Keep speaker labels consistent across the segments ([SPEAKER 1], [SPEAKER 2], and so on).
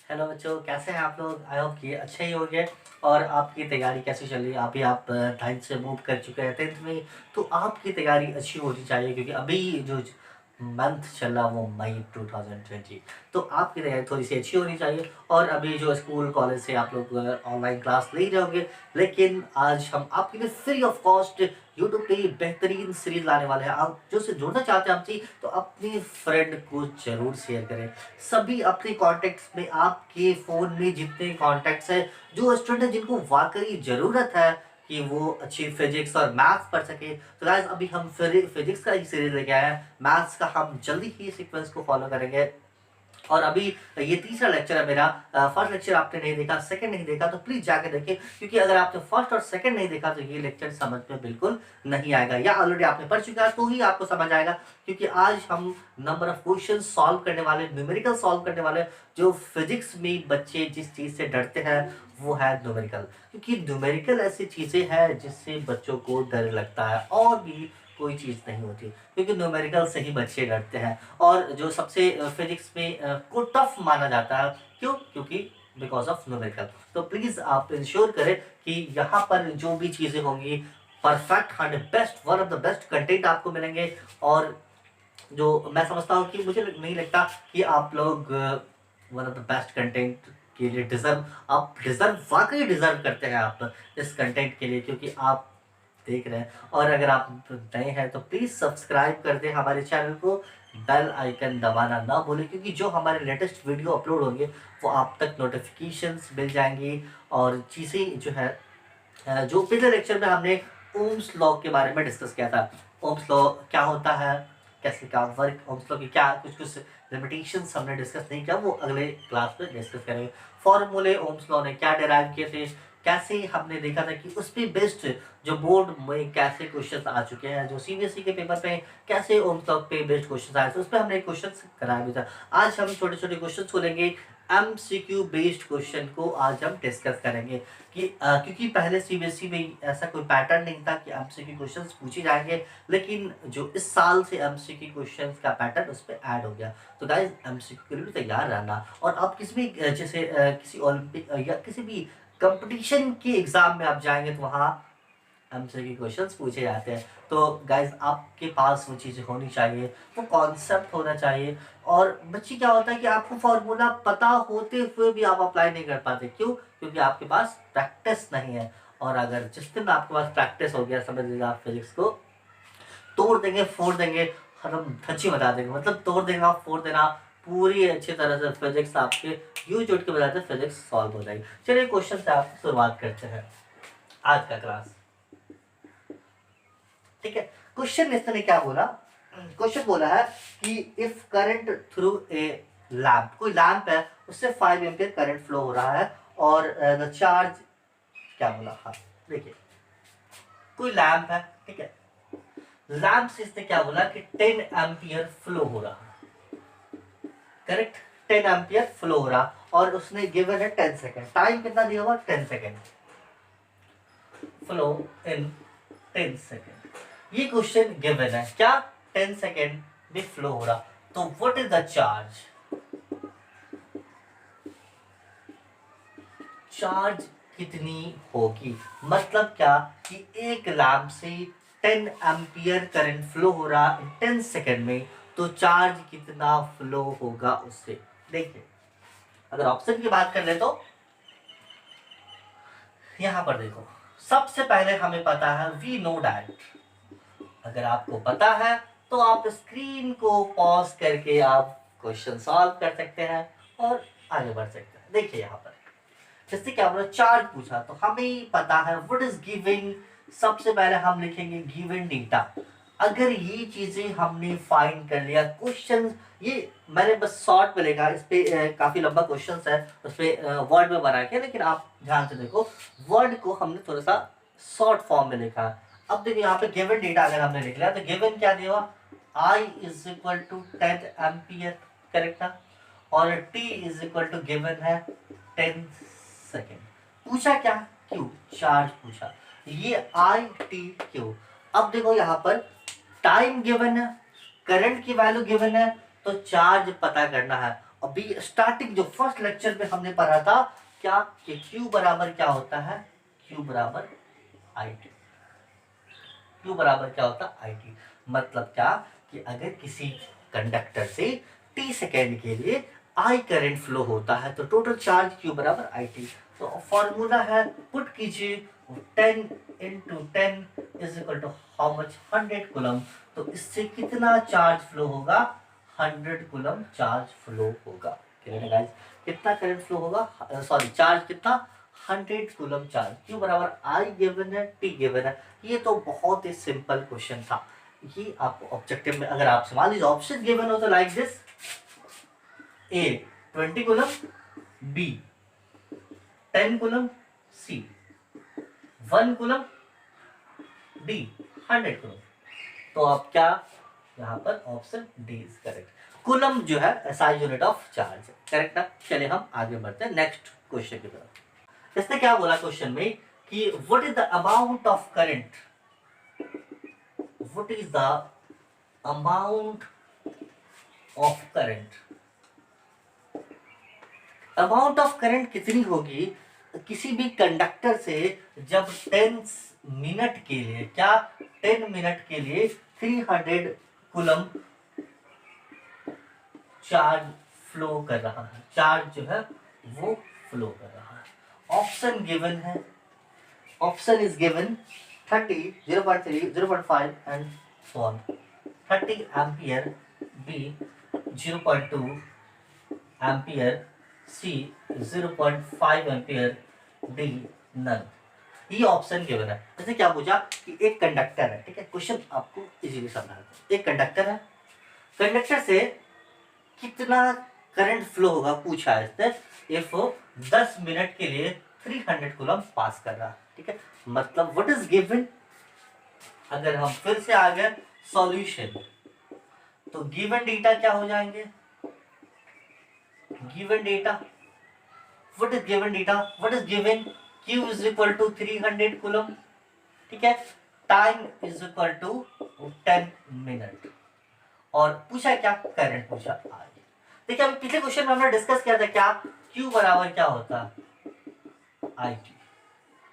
[SPEAKER 1] Hello बच्चों, कैसे हैं आप लोग? आई होप कि अच्छे ही होंगे। और आपकी तैयारी कैसी चल रही है? अभी आप 9th से मूव कर चुके हैं 10th में, तो आपकी तैयारी अच्छी होनी चाहिए क्योंकि अभी जो मंथ चल रहा वो मई 2020, तो आपकी तैयारी थोड़ी सी अच्छी होनी चाहिए। और अभी जो स्कूल कॉलेज से आप लोग ऑनलाइन क्लास ले रहे होंगे, लेकिन आज हम आपके लिए फ्री ऑफ कॉस्ट यूट्यूब पे ये बेहतरीन सीरीज लाने वाले हैं। आप जो से जुड़ना चाहते हैं हमसे, तो अपने फ्रेंड को जरूर शेयर करें। सभी अपने कॉन्टेक्ट्स में, आपके फ़ोन में जितने कॉन्टेक्ट्स हैं, जो स्टूडेंट हैं जिनको वाक़ई ज़रूरत है कि वो अच्छी फिज़िक्स और मैथ्स पढ़ सकें, तो गाइस अभी हम फिज़िक्स का एक सीरीज़ लेके आए हैं। मैथ्स का हम जल्दी ही सीक्वेंस को फ़ॉलो करेंगे। और अभी ये तीसरा लेक्चर है मेरा। फर्स्ट लेक्चर आपने नहीं देखा, सेकंड नहीं देखा, तो प्लीज जाके देखें, क्योंकि अगर आपने फर्स्ट और सेकंड नहीं देखा तो ये लेक्चर समझ में बिल्कुल नहीं आएगा, या ऑलरेडी आपने पढ़ चुका है तो ही आपको समझ आएगा। क्योंकि आज हम नंबर ऑफ क्वेश्चन सॉल्व करने वाले, न्यूमेरिकल सॉल्व करने वाले। जो फिजिक्स में बच्चे जिस चीज से डरते हैं वो है न्यूमेरिकल, क्योंकि न्यूमेरिकल ऐसी चीजें हैं जिससे बच्चों को डर लगता है, और भी कोई चीज नहीं होती, क्योंकि न्यूमेरिकल से ही बच्चे डरते हैं। और जो सबसे फिजिक्स में को टफ माना जाता है, क्यों? क्योंकि बिकॉज ऑफ न्यूमेरिकल। तो प्लीज आप इंश्योर करें कि यहाँ पर जो भी चीजें होंगी perfect, 100 best, one of the best content आपको मिलेंगे। और जो मैं समझता हूँ कि मुझे नहीं लगता कि आप लोग one of the best content के लिए डिजर्व, आप डिजर्व, वाकई डिजर्व करते हैं आप इस कंटेंट के लिए, क्योंकि आप देख रहे हैं। और अगर आप नए हैं तो प्लीज़ सब्सक्राइब कर दें हमारे चैनल को, बेल आइकन दबाना ना भूलें, क्योंकि जो हमारे लेटेस्ट वीडियो अपलोड होंगे वो आप तक नोटिफिकेशंस मिल जाएंगी। और चीज़ें जो है जो पिछले लेक्चर में हमने ओम्स लॉ के बारे में डिस्कस किया था, ओम्स लॉ क्या होता है, कैसे काम वर्क, ओम्स लॉ की क्या कुछ कुछ लिमिटेशंस हमने डिस्कस नहीं किया, वो अगले क्लास में डिस्कस करेंगे। फॉर्मूले ओम्स लॉ ने क्या डेराइव किए थे, कैसे हमने देखा था कि उस पर बेस्ड जो बोर्ड में कैसे क्वेश्चन आ चुके हैं, जो सीबीएसई के पेपर पे कैसे ओम्स लॉ पे बेस्ड क्वेश्चन आए थे, उस पर हमने क्वेश्चन कराया भी था। आज हम छोटे छोटे क्वेश्चन को लेंगे, एमसीक्यू बेस्ड क्वेश्चन को आज हम डिस्कस करेंगे। कि क्योंकि पहले सीबीएसई में ऐसा कोई पैटर्न नहीं था कि एमसीक्यू क्वेश्चंस पूछे जाएंगे, लेकिन जो इस साल से एमसीक्यू क्वेश्चंस का पैटर्न उस पर ऐड हो गया। तो गाइस एमसीक्यू के लिए भी तैयार रहना। और आप किसी भी जैसे किसी ओलंपिक या किसी भी कंपटीशन के एग्जाम में आप जाएंगे तो वहाँ एमसीक्यू क्वेश्चंस पूछे जाते हैं। तो गाइज आपके पास वो चीज़ें होनी चाहिए, वो कॉन्सेप्ट होना चाहिए। और बच्ची क्या होता है कि आपको फॉर्मूला पता होते हुए भी आप अप्लाई नहीं कर पाते, क्यों? क्योंकि आपके पास प्रैक्टिस नहीं है। और अगर जिस दिन आपके पास प्रैक्टिस हो गया, समझ लीजिए आप फिजिक्स को तोड़ देंगे, फोड़ देंगे, हम धच्ची बता देंगे, मतलब तोड़ देगा, फोड़ देना, पूरी अच्छी तरह से फिजिक्स आपके यूज उठ के बताते फिजिक्स सॉल्व हो जाएगी। चलिए क्वेश्चन से आप शुरुआत करते हैं आज का क्लास। ठीक है, क्वेश्चन इसने क्या बोला? क्वेश्चन बोला है कि if current through a lamp, कोई लैम्प है उससे 5 एम्पियर करंट फ्लो हो रहा है, और द चार्ज, क्या बोला, हाँ देखिए, कोई लैम्प है, ठीक है, लैम्प से इसने क्या बोला कि 10 एम्पियर फ्लो हो रहा है, करेक्ट, 10 एम्पियर फ्लो हो रहा, और उसने गिवन है 10 सेकेंड, टाइम कितना दिया हुआ? 10 सेकेंड, फ्लो इन 10 सेकेंड। ये क्वेश्चन गिवन है क्या? 10 सेकेंड में फ्लो हो रहा, तो what is the charge? Charge कितनी होगी? मतलब क्या कि एक लैंप से 10 एम्पियर करंट फ्लो हो रहा 10 सेकेंड में, तो चार्ज कितना फ्लो होगा उससे? देखिए, अगर ऑप्शन की बात कर ले तो यहां पर देखो, सबसे पहले हमें पता है, वी नो डैट, अगर आपको पता है तो आप स्क्रीन को पॉज करके आप क्वेश्चन सॉल्व कर सकते हैं और आगे बढ़ सकते हैं। देखिए यहाँ पर जैसे क्या बोला, चार्ज पूछा, तो हमें पता है व्हाट इज गिवन। सबसे पहले हम लिखेंगे गिवन डेटा। अगर ये चीजें हमने फाइंड कर लिया, क्वेश्चन ये मैंने बस शॉर्ट में लिखा, इस पे काफी लंबा क्वेश्चन है, उस पे वर्ड में बना के, लेकिन आप ध्यान से देखो, वर्ड को हमने थोड़ा सा शॉर्ट फॉर्म में लिखा। अब देखिए यहाँ पे गिवन डेटा अगर हमने लिख लिया, तो गिवन क्या दिया हुआ? I is equal to 10 ampere, correct ना? और T is equal to given है 10 सेकेंड। पूछा क्या? क्यू, चार्ज पूछा, ये आई टी क्यू। अब देखो यहाँ पर टाइम गिवन है, करंट की वैल्यू गिवन है, तो चार्ज पता करना है। अभी स्टार्टिंग जो फर्स्ट लेक्चर में हमने पढ़ा था क्या कि Q बराबर क्या होता है, Q बराबर IT। Q बराबर क्या होता है, IT। मतलब क्या कि अगर किसी कंडक्टर से t सेकेंड के लिए I करंट फ्लो होता है तो टोटल चार्ज Q बराबर IT। तो फॉर्मूला है, पुट कीजिए 10 into 10 is equal to how much, 100 coulomb. तो इससे कितना चार्ज फ्लो होगा, 100 कूलम चार्ज फ्लो होगा। क्लियर है गाइस, कितना करंट फ्लो होगा, सॉरी चार्ज कितना, 100 कूलम चार्ज। क्यों बराबर आई गिवन है, टी गिवन है। ये तो बहुत ही सिंपल क्वेश्चन था। ये आपको ऑब्जेक्टिव में अगर आप मान लीजिए ऑप्शन गिवन हो तो like this, A 20 coulomb, B 10 coulomb, C 1 coulomb, D 100 coulomb. तो आप क्या, यहाँ पर option D is correct. Coulomb जो है SI unit of charge, correct ना। चलिए हम आगे बढ़ते हैं नेक्स्ट क्वेश्चन की तरफ। इसने क्या बोला क्वेश्चन में कि what is the amount of current, what is the amount of current, amount of current कितनी होगी किसी भी कंडक्टर से जब 10 मिनट के लिए, क्या 10 मिनट के लिए 300 कूलम चार्ज फ्लो कर रहा है, चार्ज जो है वो फ्लो कर रहा है। ऑप्शन गिवन है, option is given 30, 0.3, 0.5 and so on. 30 ampere, B 0.2 ampere, C 0.5 ampere, D none. ये ऑप्शन गिवन है। जैसे क्या पूछा कि एक कंडक्टर है, ठीक है, क्वेश्चन आपको इजीली समझा देते। एक कंडक्टर है, कंडक्टर से कितना करंट फ्लो होगा पूछा है इसने। इफ 10 मिनट के लिए 300 कूलम पास कर रहा है, ठीक है, मतलब व्हाट इज गिवन। अगर हम फिर से आ गए सॉल्यूशन, तो गिवन डेटा क्या हो जाएंगे, given data, what is given data, what is given, Q is equal to 300 coulomb, ठीक है, time is equal to 10 minute, और पूछा क्या, करंट पूछा आई। देखिए अभी पिछले क्वेश्चन में हमने डिस्कस किया था क्या, Q बराबर क्या होता है, IT।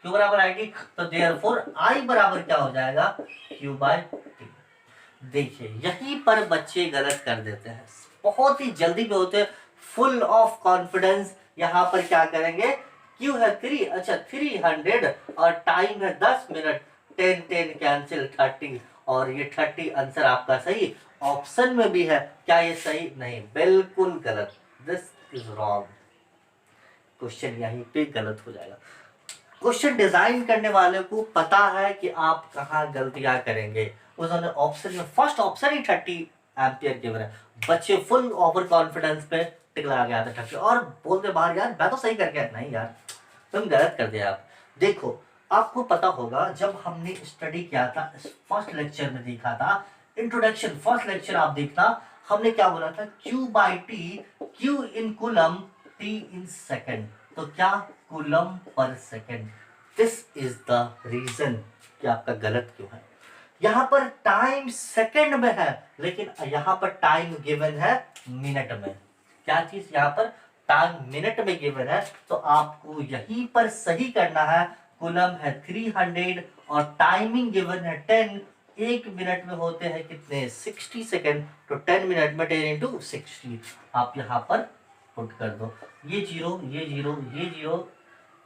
[SPEAKER 1] Q बराबर IT, तो देयरफॉर I बराबर क्या हो जाएगा, Q बाय T। देखिए यहीं पर बच्चे गलत कर देते हैं, बहुत ही जल्दी में होते हैं, फुल ऑफ कॉन्फिडेंस। यहाँ पर क्या करेंगे, Q है 3, अच्छा 300 और टाइम है 10 मिनट, 10 10 कैंसिल 30, और ये 30 आंसर आपका सही। ऑप्शन में भी है, क्या ये सही, नहीं, बिल्कुल गलत, दिस इज रॉन्ग। क्वेश्चन यहीं पे गलत हो जाएगा। क्वेश्चन डिजाइन करने वाले को पता है कि आप कहाँ गलतियां करेंगे। उन्होंने ऑप्शन में फर्स्ट ऑप्शन ही 30 एम्पियर गिवन है, बच्चे फुल ओवर कॉन्फिडेंस पे टिक लगा गया था 30 और बोलते बाहर यार मैं तो सही कर गया, नहीं यार तुम गलत कर दिया आप। देखो आपको पता होगा जब हमने स्टडी किया था, फर्स्ट लेक्चर में देखा था, इंट्रोडक्शन फर्स्ट लेक्चर आप देखना, हमने क्या बोला था, Q by T, Q in coulomb, T in second, तो क्या coulomb per second. This is the reason कि आपका गलत क्यों है। यहाँ पर टाइम सेकेंड में है लेकिन यहाँ पर टाइम गिवन है मिनट में। क्या चीज यहाँ पर टाइम मिनट में गिवन है, तो आपको यहीं पर सही करना है। कूलम है 300 और टाइमिंग गिवन है 10, एक मिनट में होते हैं कितने 60 सेकेंड, तो 10 मिनट में 10 इंटू 60 आप यहाँ पर पुट कर दो। ये जीरो ये जीरो ये जीरो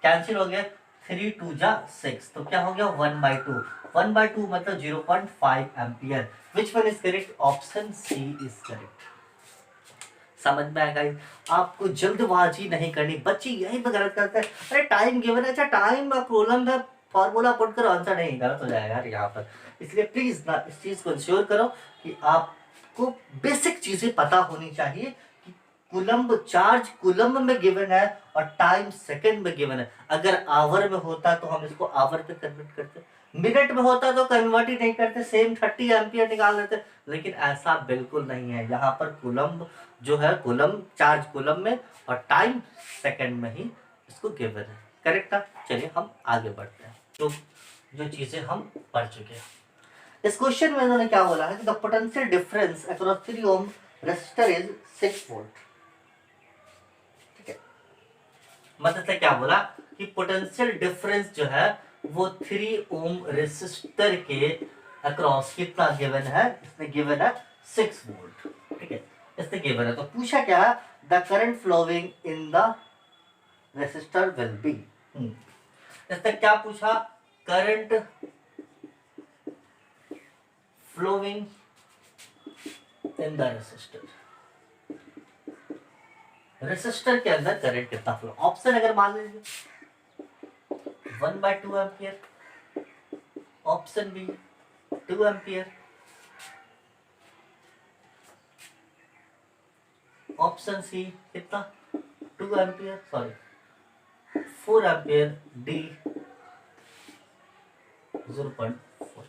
[SPEAKER 1] कैंसिल हो गया, 3 2 जा 6, तो क्या हो गया 1/2, 1/2 मतलब 0.5 ampere. Which one is correct, option C is correct. समझ में आएगा, आपको जल्दबाजी नहीं करनी। बच्चे यही पे गलत करते हैं, अरे टाइम गिवन है, अच्छा टाइम प्रॉब्लम है, फॉर्मूला पुट करो आंसर, नहीं गलत हो जाएगा यार यहाँ पर। इसलिए प्लीज ना इस चीज को इंश्योर करो कि आपको बेसिक चीजें पता होनी चाहिए कि कूलम्ब चार्ज कूलम्ब में गिवन है और टाइम सेकंड में गिवन है। अगर आवर में होता तो हम इसको आवर पे कन्वर्ट करते, मिनट में होता तो कन्वर्ट ही नहीं करते, सेम 30 एम्पियर निकाल लेते, लेकिन ऐसा बिल्कुल नहीं है। यहाँ पर कूलम्ब जो है, कूलम चार्ज कूलम में और टाइम सेकंड में ही इसको गिवन है, करेक्ट है। चलिए हम आगे बढ़ते हैं, जो चीजें हम पढ़ चुके हैं। इस क्वेश्चन में इन्होंने क्या बोला है कि the potential difference across 3 ohm resistor is 6 volt. मतलब से क्या बोला कि पोटेंशियल डिफरेंस जो है वो 3 ओम रेसिस्टर के अक्रॉस कितना गिवन है, इसने गिवन है 6 वोल्ट, ठीक है, इसने गिवन है। तो पूछा क्या, the current flowing in the resistor will be, इसने क्या पूछा, current flowing in the resistor, resistor के अंदर करंट कितना फ्लो। ऑप्शन अगर मान लीजिए 1/2 ampere, option B 2 ampere, option C कितना 2 एम्पियर, सॉरी 4 एम्पियर, डी 0.4।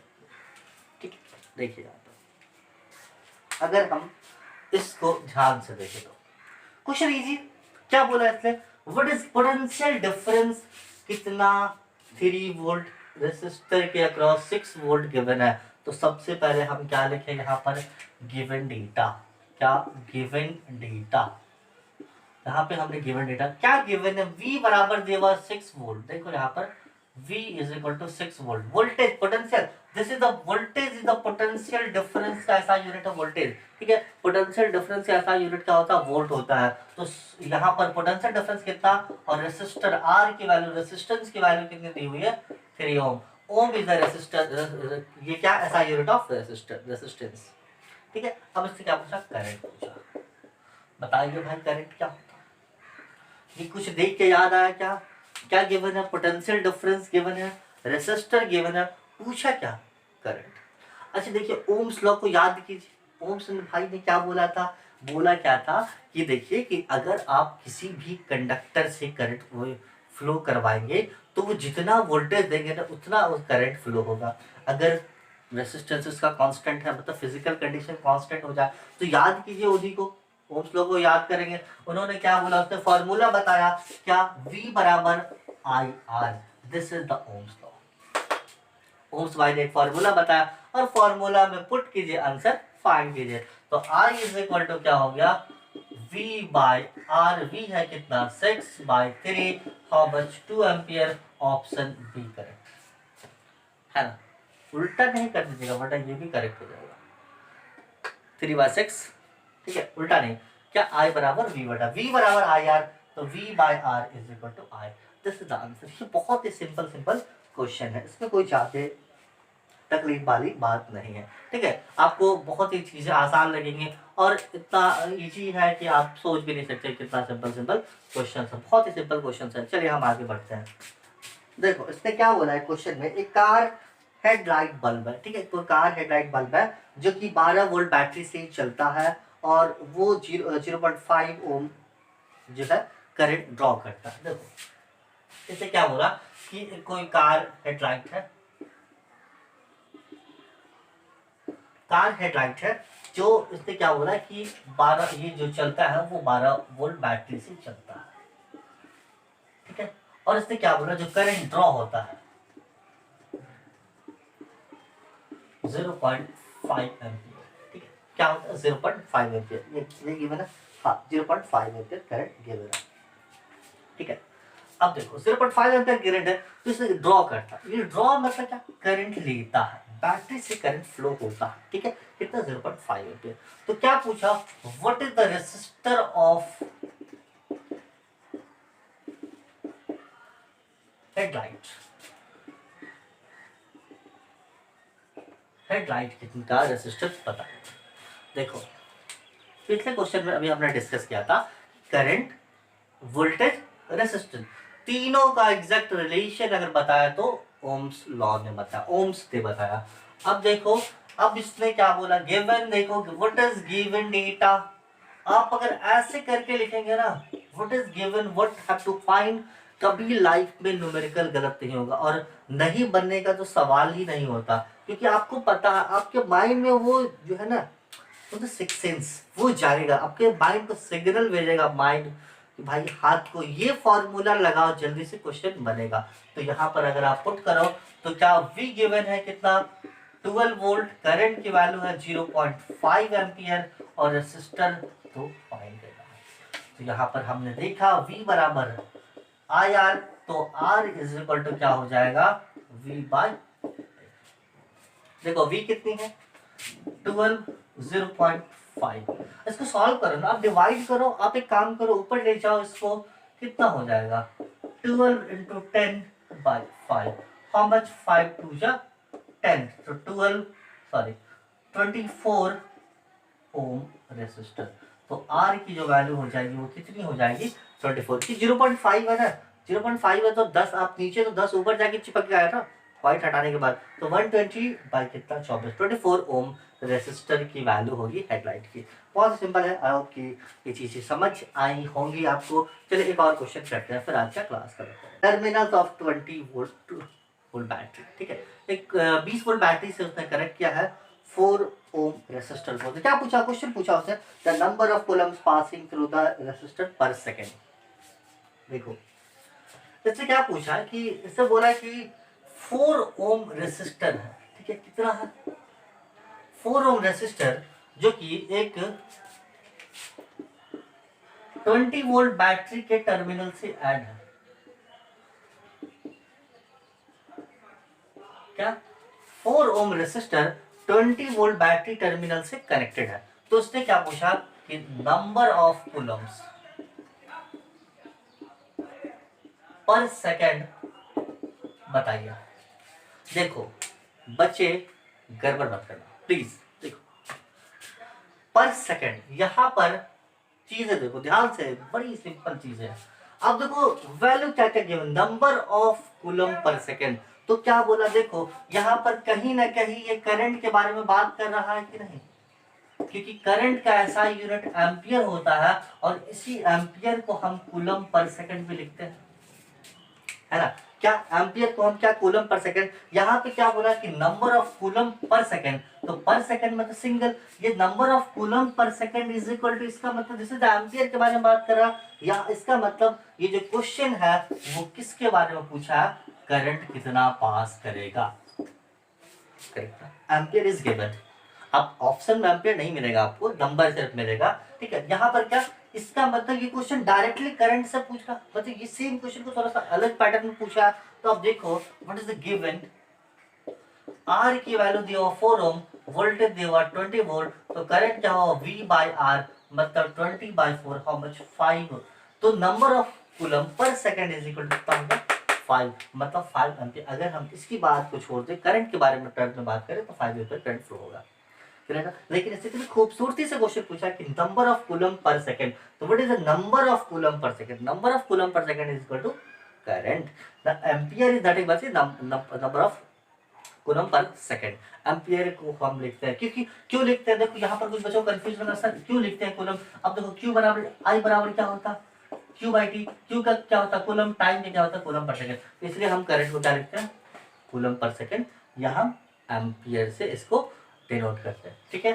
[SPEAKER 1] ठीक है, देखिए यहाँ पर अगर हम इसको ध्यान से देखें तो क्वेश्चन इजी, क्या बोला इसने, व्हाट इज पोटेंशियल डिफरेंस, कितना 3 वोल्ट रेसिस्टर के अक्रॉस 6 वोल्ट गिवन है। तो सबसे पहले हम क्या लिखें यहाँ पर, गिवन डेटा, क्या गिवन डेटा, यहाँ पे हमने गिवन डेटा क्या गिवन है, V बराबर देगा 6 वोल्ट। देखो यहाँ पर V is equal to 6 volt, voltage potential, this is the voltage is the potential difference का ऐसा यूनिट है वोल्टेज, ठीक है, पोटेंशियल डिफरेंस का ऐसा यूनिट क्या होता है, वोल्ट होता है। तो यहाँ पर पोटेंशियल डिफरेंस कितना, और रेसिस्टर R की वैल्यू, रेसिस्टेंस की वैल्यू कितनी दी हुई है, 3 ओम, ओम इज द रेसिस्टर, ये क्या ऐसा यूनिट ऑफ रेसिस्टेंस, ठीक है। अब इससे क्या पूछा, करंट पूछा, बताइए भाई करंट क्या, ये कुछ देख के याद आया क्या, क्या गिवन है, पोटेंशियल डिफरेंस गिवन है, रेसिस्टर गिवन है, पूछा क्या, करंट। अच्छा देखिए ओम्स लॉ को याद कीजिए, ओम्स भाई ने क्या बोला था, बोला क्या था कि देखिए कि अगर आप किसी भी कंडक्टर से करंट फ्लो करवाएंगे तो वो जितना वोल्टेज देंगे ना उतना वो करंट फ्लो होगा। अगर रेसिस्टेंस उसका कांस्टेंट है, मतलब फिजिकल कंडीशन कांस्टेंट हो जाए, तो याद कीजिए ओडी को, ओम्स लॉ को याद करेंगे। उन्होंने क्या बोला, उसने फॉर्मूला बताया क्या, V बराबर I R, this is the ohm's law. Ohm's भाई ने एक फॉर्मूला बताया और फॉर्मूला में पुट कीजिए, आंसर फाइंड कीजिए। तो I इज इक्वल टू क्या हो गया, V बाय R, V है कितना 6/3, how much 2 ampere, option B correct है ना। उल्टा नहीं कर दीजिएगा वरना ये भी करेक्ट हो जाएगा, 3/6, ठीक है, उल्टा नहीं, क्या I बराबर V बटा, V बराबर आई आर, तो V by R is equal to I, this is the answer. ये बहुत ही सिंपल क्वेश्चन है, इसमें कोई ज्यादा तकलीफ वाली बात नहीं है, ठीक है। आपको बहुत ही चीजें आसान लगेंगी और इतना इजी है कि आप सोच भी नहीं सकते कितना सिंपल क्वेश्चन है, बहुत ही सिंपल क्वेश्चन है। चलिए हम आगे बढ़ते हैं। देखो इसने क्या बोला है क्वेश्चन में, एक कार हेडलाइट बल्ब है, ठीक है, तो कार हेडलाइट बल्ब है जो कि 12 वोल्ट बैटरी से चलता है और वो 0.5 ओम जो है करंट ड्रॉ करता है। देखो इससे क्या बोला कि कोई कार हेडलाइट है, कार हेडलाइट है जो, इसने क्या बोला कि 12, ये जो चलता है वो 12 वोल्ट बैटरी से चलता है, ठीक है। और इसने क्या बोला, जो करंट ड्रॉ होता है 0.5 एम्पियर, ठीक है, क्या होता है 0.5 एम्पियर, ये गिवन है, हाँ 0.5 एम्पियर करंट गिवन है, ठीक है। अब देखो 0.5 एम्पियर करंट है तो इसे ड्रॉ करता है, ये ड्रॉ मतलब क्या, करंट लेता है, बैटरी से करंट फ्लो होता है, ठीक है, कितना 0.5 एम्पियर। तो क्या पूछा, what is the resistor of headlight, headlight कितनी का रेसिस्टर पता है। देखो पिछले क्वेश्चन में अभी हमने डिस्कस किया था करंट, वोल्टेज, रेसिस्टेंस, तीनों का एग्जैक्ट रिलेशन अगर बताया तो ओम्स लॉ ने बताया, ओम्स ने बताया। अब देखो, अब इसने क्या बोला, गिवन, देखो व्हाट इज गिवन डेटा, आप अगर ऐसे करके लिखेंगे ना, what is given what have to find, कभी लाइफ में न्यूमेरिकल गलत नहीं होगा और नहीं बनने का तो सवाल ही नहीं होता, क्योंकि आपको पता है आपके माइंड में वो जो है ना, वो तो सिक्स सेंस वो जाएगा, आपके माइंड को सिग्नल भेजेगा माइंड, भाई हाथ को ये फॉर्मूला लगाओ जल्दी से क्वेश्चन बनेगा। तो यहाँ पर अगर आप पुट करो तो क्या V गिवन है कितना 12 वोल्ट, करंट की वैल्यू है 0.5 एम्पियर और रेसिस्टर तो फाइंड करना है। तो यहाँ पर हमने देखा V बराबर IR, तो R इज इक्वल टू क्या हो जाएगा V बाई, देखो V कितनी है 12, 0.5। इसको सॉल्व करो ना, आप डिवाइड करो, आप एक काम करो ऊपर ले जाओ इसको, कितना हो जाएगा 12 इंटू 10 बाई 5, हाउ मच 5 टू जा 10, तो 12 सॉरी 24 ओम रेसिस्टर। तो R की जो वैल्यू हो जाएगी वो कितनी हो जाएगी 24 की, 0.5 है ना, 0.5 है तो 10 आप नीचे, तो 10 ऊपर जाके चिपक गया था व्हाइट हटाने के बाद, तो 120 बाई कितना 24 ओम रेसिस्टर की वैल्यू होगी हेडलाइट की। बहुत सिंपल है, आई होप कि ये चीजें समझ आई होंगी आपको। चलिए एक और क्वेश्चन करते हैं, फिर आज का क्लास करते हैं। टर्मिनल्स ऑफ 20 वोल्ट बैटरी, ठीक है, एक 20 वोल्ट बैटरी से उसने कनेक्ट किया है 4 ओम रेसिस्टर को। तो क्या पूछा, क्वेश्चन पूछा उसने, the number of Coulomb's passing through the resistor पर सेकेंड। देखो इससे क्या पूछा है कि इससे बोला कि 4 ओम रेसिस्टर है, ठीक है, कितना है 4 ओम रेसिस्टर, जो कि एक 20 वोल्ट बैटरी के टर्मिनल से ऐड है। क्या 4 ohm resistor 20 volt battery terminal से कनेक्टेड है। तो उसने क्या पूछा कि नंबर ऑफ कूलम्स पर सेकेंड बताइए। देखो बच्चे गड़बड़ मत करना प्लीज, देखो पर सेकेंड, यहां पर चीजें देखो ध्यान से, बड़ी सिंपल चीज है। अब देखो वैल्यू क्या क्या given, number of coulomb per second, तो क्या बोला, देखो यहां पर कहीं ना कहीं ये करंट के बारे में बात कर रहा है कि नहीं, क्योंकि करंट का ऐसा यूनिट एम्पियर होता है, और इसी एम्पियर को हम कूलम पर सेकेंड भी लिखते हैं, है ना। क्या एम्पियर को हम क्या कूलम पर सेकंड, यहाँ पे क्या बोला कि number of coulomb per second, तो पर सेकंड मतलब सिंगल, ये number of coulomb per second is equal to, इसका मतलब जैसे एम्पियर के बारे में बात कर रहा, या इसका मतलब ये जो क्वेश्चन है वो किसके बारे में पूछा है, करंट कितना पास करेगा, करेक्ट, एम्पियर इज गिवन। अब ऑप्शन में एम्पियर नहीं मिलेगा आपको, नंबर सिर्फ मिलेगा, ठीक है। यहाँ पर क्या, इसका मतलब ये क्वेश्चन डायरेक्टली करंट से पूछ रहा, मतलब ये सेम क्वेश्चन को थोड़ा सा अलग पैटर्न में पूछा। तो अब देखो what is the given, R की वैल्यू दी हो 4 ओम, वोल्टेज दी हुआ 20 वोल्ट, तो करंट क्या हो V बाई आर, मतलब 20 बाई 4, हाउ मच 5, तो number of coulomb per second is equal to 5, मतलब 5 एम्पियर। अगर हम इसकी बात को छोड़ दें, करंट के बारे में टर्म में बात करें, तो 5 एम्पियर करंट फ्लो होगा, लेकिन इससे कितनी खूबसूरती से क्वेश्चन पूछा कि number of coulomb per second, तो what is the number of coulomb per second, number of coulomb per second is equal to current, the ampere is that is number of coulomb per second. Ampere को हम लिखते हैं, क्योंकि क्यों लिखते हैं, देखो यहाँ पर कुछ बच्चों को कंफ्यूजन होना, सर क्यों लिखते हैं कूलम। अब देखो क्यू बराबर आई बराबर क्या होता, क्यू बाई टी, क्यू का क्या होता कूलम, टाइम का क्या होता कूलम पर सेकंड, इसलिए हम करंट को क्या लिखते हैं कूलम पर सेकंड, यहाँ एम्पियर से इसको डिनोट करते हैं, ठीक है,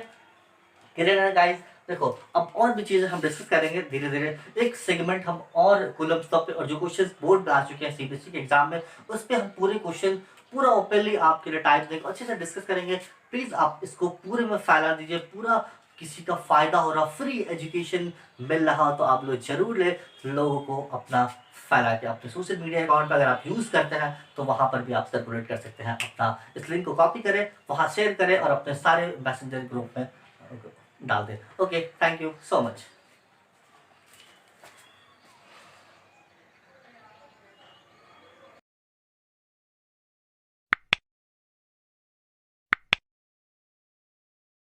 [SPEAKER 1] क्लियर है गाइस। देखो अब और भी चीजें हम डिस्कस करेंगे धीरे धीरे, एक सेगमेंट हम और कूलम स्टॉप पे, और जो क्वेश्चन बोर्ड में आ चुके हैं सीबीएसई के एग्जाम में, उस पे हम पूरे क्वेश्चन पूरा ओपनली आपके लिए टाइम देंगे, अच्छे से डिस्कस करेंगे। प्लीज आप इसको पूरे में फैला दीजिए, पूरा किसी का फायदा हो रहा, फ्री एजुकेशन मिल रहा हो तो आप लोग जरूर ले, लोगों को अपना फैला के अपने सोशल मीडिया अकाउंट पर अगर आप यूज करते हैं तो वहां पर भी आप सर्कुलेट कर सकते हैं, अपना इस लिंक को कॉपी करें, वहां शेयर करें और अपने सारे मैसेंजर ग्रुप में डाल दें। Okay, thank you so much.